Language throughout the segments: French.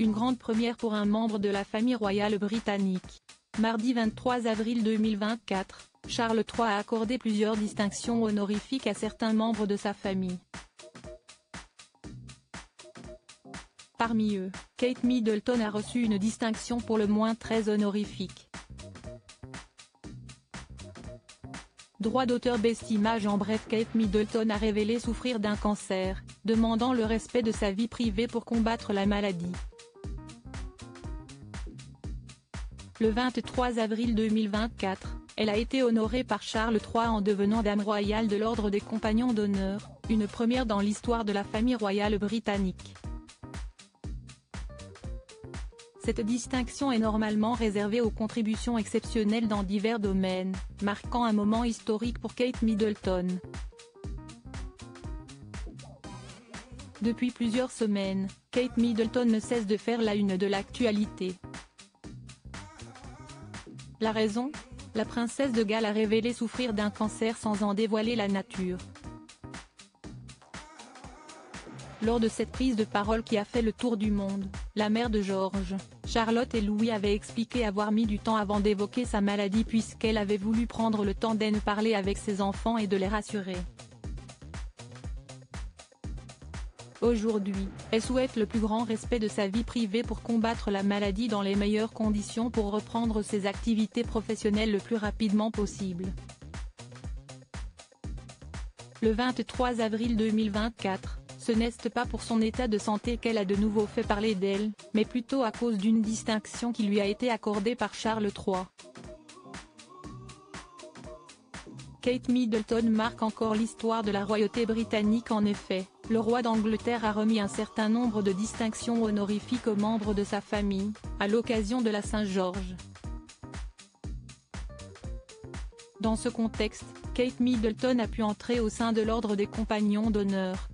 une grande première pour un membre de la famille royale britannique. Mardi 23 avril 2024, Charles III a accordé plusieurs distinctions honorifiques à certains membres de sa famille. Parmi eux, Kate Middleton a reçu une distinction pour le moins très honorifique. Droit d'auteur Best Image. En bref, Kate Middleton a révélé souffrir d'un cancer, demandant le respect de sa vie privée pour combattre la maladie. Le 23 avril 2024, elle a été honorée par Charles III en devenant Dame royale de l'Ordre des Compagnons d'honneur, une première dans l'histoire de la famille royale britannique. Cette distinction est normalement réservée aux contributions exceptionnelles dans divers domaines, marquant un moment historique pour Kate Middleton. Depuis plusieurs semaines, Kate Middleton ne cesse de faire la une de l'actualité. La raison ? La princesse de Galles a révélé souffrir d'un cancer sans en dévoiler la nature. Lors de cette prise de parole qui a fait le tour du monde, la mère de George, Charlotte et Louis avait expliqué avoir mis du temps avant d'évoquer sa maladie puisqu'elle avait voulu prendre le temps d'en parler avec ses enfants et de les rassurer. Aujourd'hui, elle souhaite le plus grand respect de sa vie privée pour combattre la maladie dans les meilleures conditions pour reprendre ses activités professionnelles le plus rapidement possible. Le 23 avril 2024, ce n'est pas pour son état de santé qu'elle a de nouveau fait parler d'elle, mais plutôt à cause d'une distinction qui lui a été accordée par Charles III. Kate Middleton marque encore l'histoire de la royauté britannique. En effet, le roi d'Angleterre a remis un certain nombre de distinctions honorifiques aux membres de sa famille, à l'occasion de la Saint-Georges. Dans ce contexte, Kate Middleton a pu entrer au sein de l'Ordre des Compagnons d'honneur.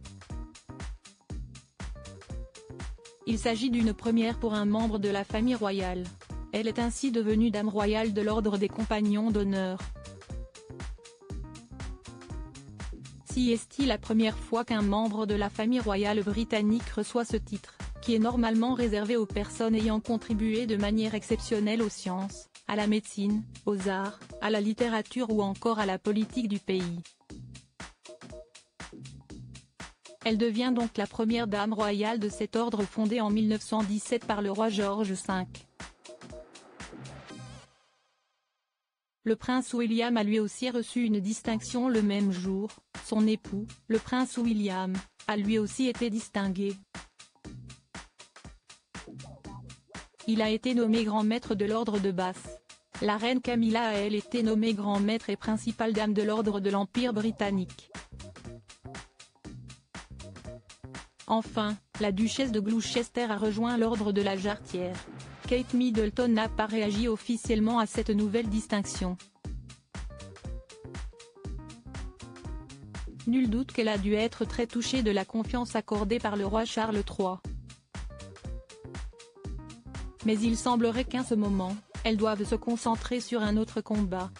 Il s'agit d'une première pour un membre de la famille royale. Elle est ainsi devenue Dame royale de l'Ordre des Compagnons d'honneur. Si est-il la première fois qu'un membre de la famille royale britannique reçoit ce titre, qui est normalement réservé aux personnes ayant contribué de manière exceptionnelle aux sciences, à la médecine, aux arts, à la littérature ou encore à la politique du pays. Elle devient donc la première dame royale de cet ordre fondé en 1917 par le roi George V. Le prince William a lui aussi reçu une distinction le même jour. Son époux, le prince William, a lui aussi été distingué. Il a été nommé grand maître de l'ordre de Bath. La reine Camilla a elle été nommée grand maître et principale dame de l'ordre de l'Empire britannique. Enfin, la duchesse de Gloucester a rejoint l'ordre de la Jarretière. Kate Middleton n'a pas réagi officiellement à cette nouvelle distinction. Nul doute qu'elle a dû être très touchée de la confiance accordée par le roi Charles III. Mais il semblerait qu'en ce moment, elles doivent se concentrer sur un autre combat.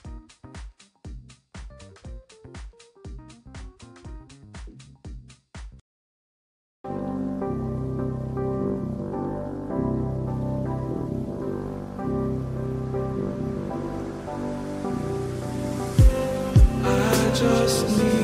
Just need